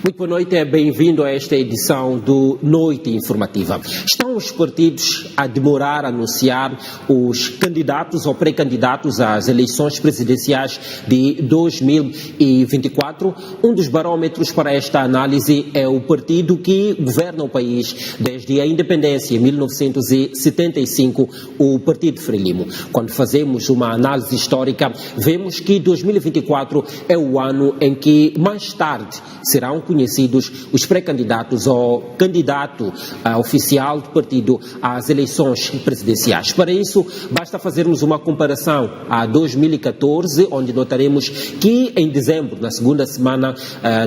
Muito boa noite, bem-vindo a esta edição do Noite Informativa. Estão os partidos a demorar a anunciar os candidatos ou pré-candidatos às eleições presidenciais de 2024. Um dos barômetros para esta análise é o partido que governa o país desde a independência em 1975, o Partido Frelimo. Quando fazemos uma análise histórica, vemos que 2024 é o ano em que mais tarde serão conhecidos os pré-candidatos ou candidato oficial do partido às eleições presidenciais. Para isso, basta fazermos uma comparação a 2014, onde notaremos que em dezembro, na segunda semana,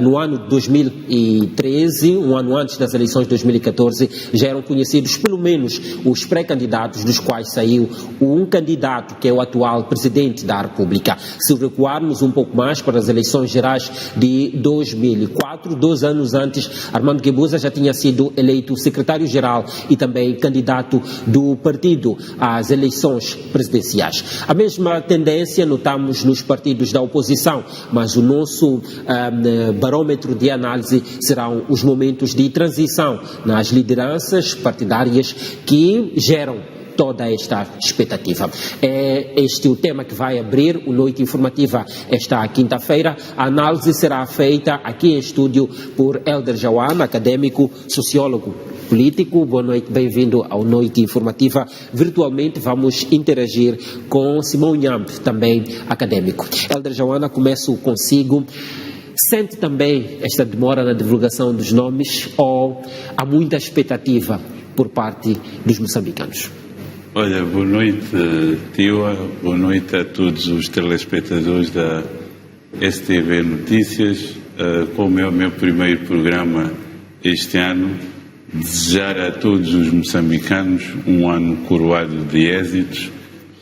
no ano de 2013, um ano antes das eleições de 2014, já eram conhecidos pelo menos os pré-candidatos, dos quais saiu um candidato que é o atual presidente da República. Se recuarmos um pouco mais para as eleições gerais de 2004, 2 anos antes, Armando Guebuza já tinha sido eleito secretário-geral e também candidato do partido às eleições presidenciais. A mesma tendência notamos nos partidos da oposição, mas o nosso barômetro de análise serão os momentos de transição nas lideranças partidárias que geram toda esta expectativa. É este o tema que vai abrir o Noite Informativa esta quinta-feira. A análise será feita aqui em estúdio por Elder Jawan, académico, sociólogo, político. Boa noite, bem-vindo ao Noite Informativa. Virtualmente vamos interagir com Simão Nhambe, também académico. Elder Jawan, começo consigo. Sente também esta demora na divulgação dos nomes ou há muita expectativa por parte dos moçambicanos? Olha, boa noite, Tiwa, boa noite a todos os telespectadores da STV Notícias. Como é o meu primeiro programa este ano, desejar a todos os moçambicanos um ano coroado de êxitos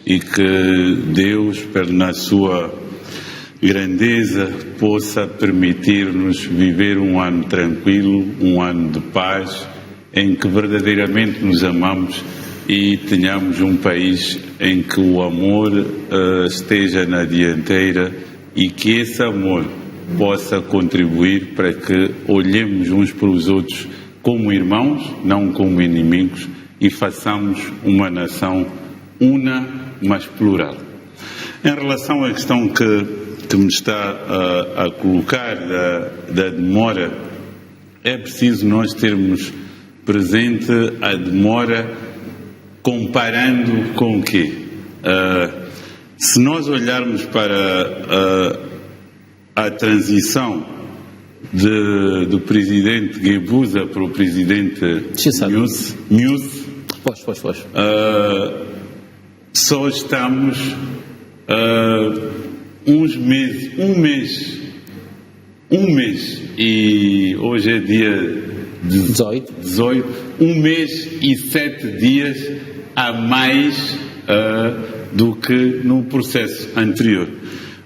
e que Deus, na sua grandeza, possa permitir-nos viver um ano tranquilo, um ano de paz, em que verdadeiramente nos amamos e tenhamos um país em que o amor esteja na dianteira e que esse amor possa contribuir para que olhemos uns para os outros como irmãos, não como inimigos, e façamos uma nação una, mas plural. Em relação à questão que me está a colocar da demora, é preciso nós termos presente a demora comparando com o quê? Se nós olharmos para a transição do presidente Guebuza para o presidente Nyusi, só estamos um mês, e hoje é dia 18, 1 mês e 7 dias a mais do que no processo anterior.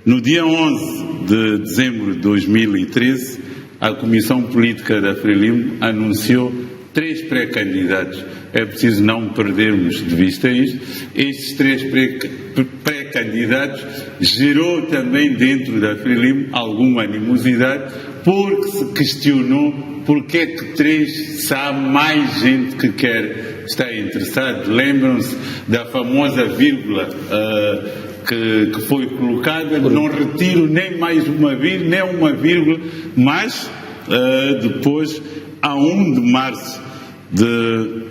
No dia 11 de dezembro de 2013, a Comissão Política da Frelimo anunciou 3 pré-candidatos. É preciso não perdermos de vista isto. Estes 3 pré-candidatos gerou também dentro da Frelimo alguma animosidade, porque se questionou porque é que 3, se há mais gente que está interessado. Lembram-se da famosa vírgula que foi colocada, não retiro nem mais uma vírgula, mas depois, a 1 de março de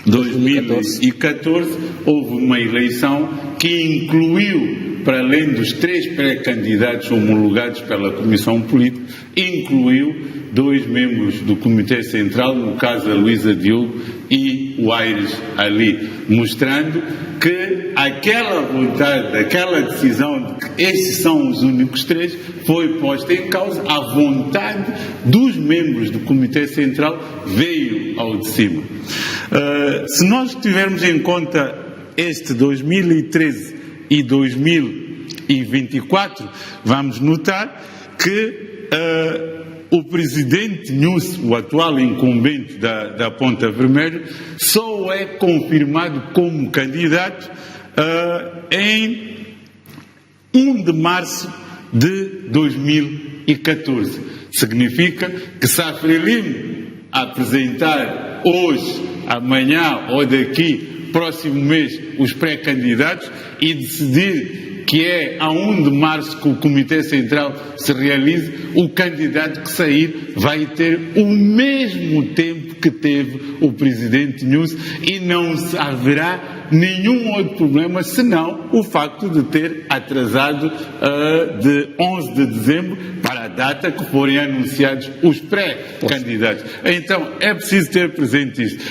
2014, houve uma eleição que incluiu, para além dos 3 pré-candidatos homologados pela Comissão Política, incluiu 2 membros do Comitê Central, no caso a Luísa Diogo e o Aires Ali, mostrando que aquela vontade, aquela decisão de que estes são os únicos 3, foi posta em causa. A vontade dos membros do Comitê Central veio ao de cima. Se nós tivermos em conta este 2013 e 2024, vamos notar que o presidente Nyusi, o atual incumbente da Ponta Vermelha, só é confirmado como candidato em 1 de março de 2024. 2014. Significa que se a Frelimo apresentar hoje, amanhã ou daqui, próximo mês, os pré-candidatos e decidir que é a 1 de março que o Comitê Central se realize, o candidato que sair vai ter o mesmo tempo que teve o Presidente Nunes e não haverá nenhum outro problema, senão o facto de ter atrasado de 11 de dezembro para a data que forem anunciados os pré-candidatos. Então, é preciso ter presente isto.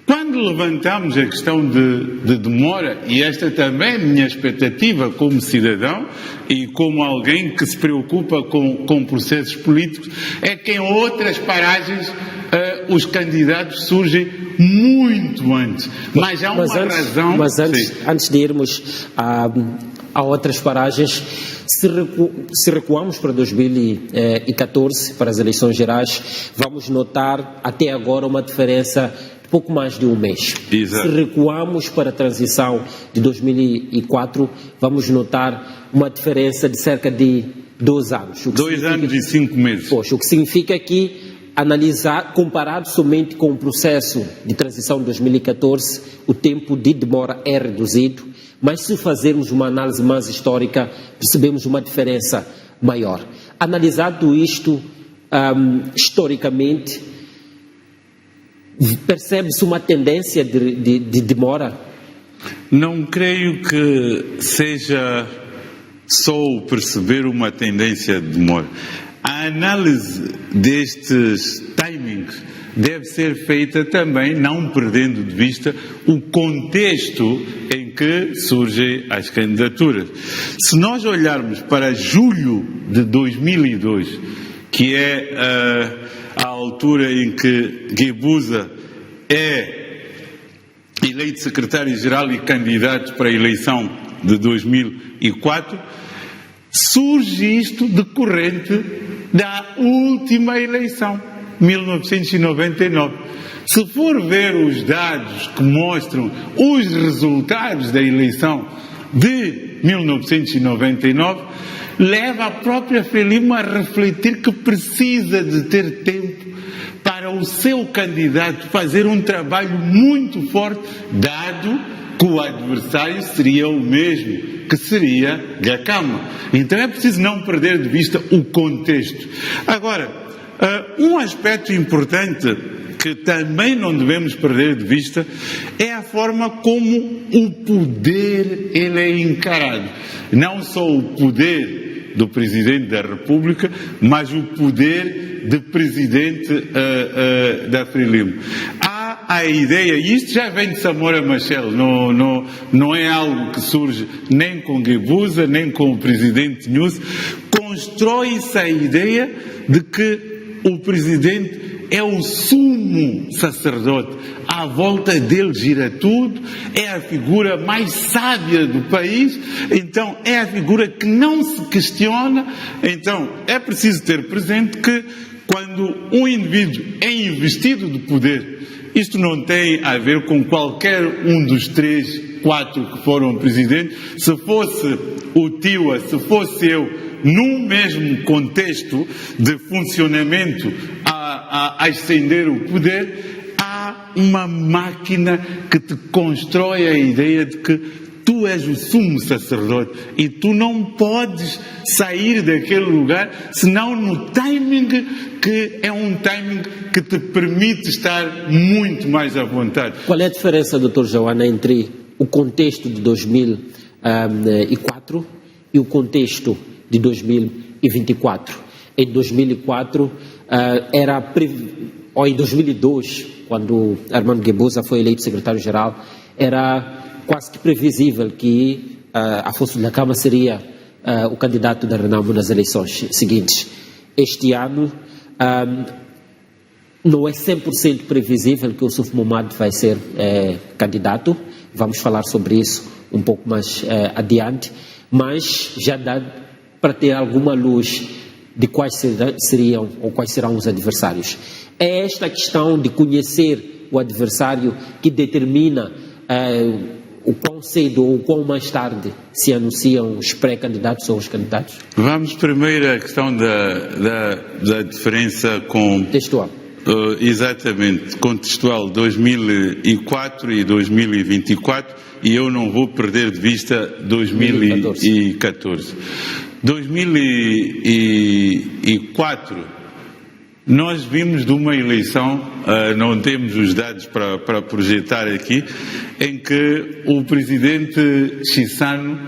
Quando levantamos a questão de demora, e esta também é a minha expectativa como cidadão e como alguém que se preocupa com processos políticos, é que em outras paragens os candidatos surgem muito antes. Mas há uma razão... Mas antes de irmos a outras paragens, se recuamos para 2014, para as eleições gerais, vamos notar até agora uma diferença de pouco mais de um mês. Exato. Se recuamos para a transição de 2004, vamos notar uma diferença de cerca de 2 anos. 2 anos e 5 meses. Poxa, o que significa que comparado somente com o processo de transição de 2014, o tempo de demora é reduzido, mas se fazermos uma análise mais histórica, percebemos uma diferença maior. Analisado isto historicamente, percebe-se uma tendência de demora? Não creio que seja só o perceber uma tendência de demora. A análise destes timings deve ser feita também, não perdendo de vista o contexto em que surgem as candidaturas. Se nós olharmos para julho de 2002, que é a altura em que Guebuza é eleito secretário-geral e candidato para a eleição de 2004, surge isto decorrente da última eleição, 1999. Se for ver os dados que mostram os resultados da eleição de 1999, leva a própria Frelimo a refletir que precisa de ter tempo para o seu candidato fazer um trabalho muito forte, dado que o adversário seria o mesmo, que seria Gakama. Então é preciso não perder de vista o contexto. Agora, um aspecto importante que também não devemos perder de vista é a forma como o poder ele é encarado. Não só o poder do Presidente da República, mas o poder de Presidente da Frelimo. Há a ideia, e isto já vem de Samora Machel, não é algo que surge nem com Guebuza, nem com o Presidente Nunes, constrói-se a ideia de que o Presidente é o sumo sacerdote, à volta dele gira tudo, é a figura mais sábia do país, então é a figura que não se questiona. Então é preciso ter presente que quando um indivíduo é investido de poder, isto não tem a ver com qualquer um dos 3, 4 que foram presidentes. Se fosse o Tiwa, se fosse eu, num mesmo contexto de funcionamento a ascender o poder, há uma máquina que te constrói a ideia de que tu és o sumo sacerdote e tu não podes sair daquele lugar senão no timing que é um timing que te permite estar muito mais à vontade. Qual é a diferença, Dr. Joana, entre o contexto de 2004 e o contexto de 2024? Em 2004 ou em 2002, quando Armando Guebuza foi eleito secretário-geral, era quase que previsível que Afonso Dhlakama seria o candidato da Renamo nas eleições seguintes. Este ano não é 100% previsível que o Yusuf Mahamat vai ser candidato. Vamos falar sobre isso um pouco mais adiante, mas já dá para ter alguma luz de quais seriam ou quais serão os adversários. É esta questão de conhecer o adversário que determina o quão cedo ou o quão mais tarde se anunciam os pré-candidatos ou os candidatos? Vamos primeiro à questão da diferença com... Textual. Exatamente, contextual 2004 e 2024, e eu não vou perder de vista 2014. 2004, nós vimos de uma eleição, não temos os dados para projetar aqui, em que o presidente Chissano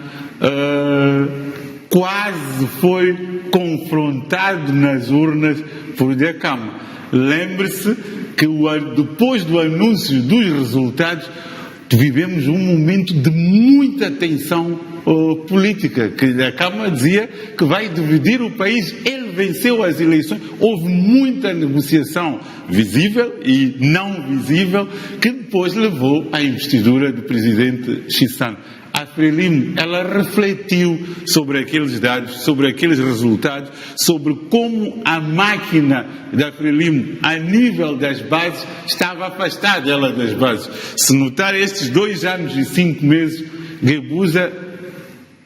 quase foi confrontado nas urnas por Dhlakama. Lembre-se que depois do anúncio dos resultados, vivemos um momento de muita tensão política, que a Câmara dizia que vai dividir o país. Ele venceu as eleições, houve muita negociação visível e não visível, que depois levou à investidura do presidente Chissano. A Frelimo, ela refletiu sobre aqueles dados, sobre aqueles resultados, sobre como a máquina da Frelimo, a nível das bases, estava afastada ela das bases. Se notar estes 2 anos e 5 meses, Guebuza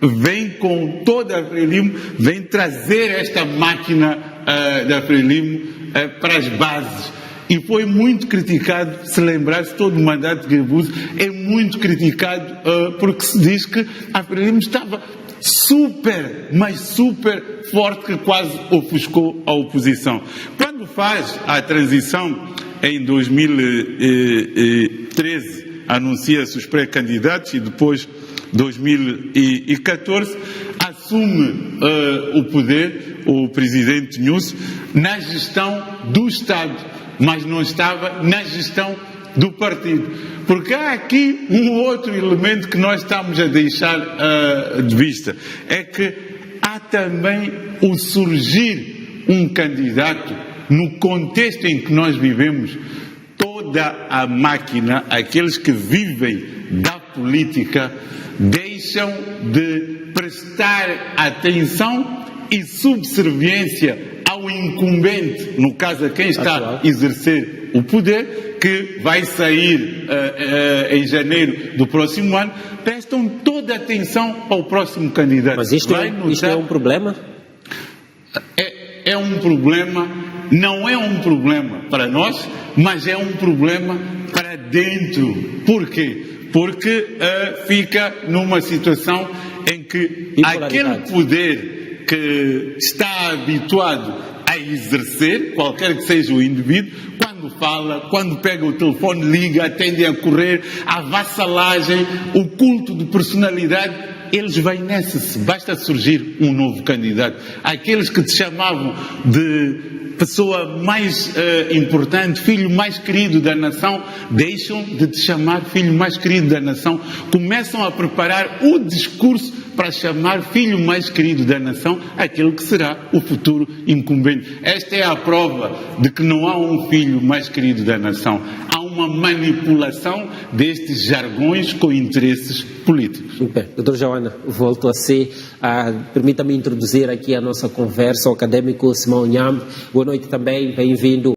vem com toda a Frelimo, vem trazer esta máquina da Frelimo para as bases. E foi muito criticado, se lembrasse, todo o mandato de Guebuza é muito criticado porque se diz que a Frelimo estava super, mas super forte, que quase ofuscou a oposição. Quando faz a transição em 2013, anuncia-se os pré-candidatos e depois 2014, assume o poder o presidente Nyusi na gestão do Estado, mas não estava na gestão do partido. Porque há aqui um outro elemento que nós estamos a deixar de vista, é que há também o surgir um candidato no contexto em que nós vivemos. Toda a máquina, aqueles que vivem da política, deixam de prestar atenção e subserviência ao incumbente, no caso a quem está a exercer o poder, que vai sair em janeiro do próximo ano, prestam toda a atenção ao próximo candidato. Mas isto é um problema? É um problema, não é um problema para nós, mas é um problema para dentro. Por quê? Porque fica numa situação em que aquele poder que está habituado a exercer, qualquer que seja o indivíduo, quando fala, quando pega o telefone, liga, tende a correr, a vassalagem, o culto de personalidade, eles vêm nessa, basta surgir um novo candidato. Aqueles que te chamavam de pessoa mais importante, filho mais querido da nação, deixam de te chamar filho mais querido da nação, começam a preparar o discurso para chamar filho mais querido da nação aquele que será o futuro incumbente. Esta é a prova de que não há um filho mais querido da nação. Há uma manipulação destes jargões com interesses políticos. Bem, Dr. Joana, volto a ser. Permita-me introduzir aqui a nossa conversa, o académico Simão Nham. Boa noite também, bem-vindo.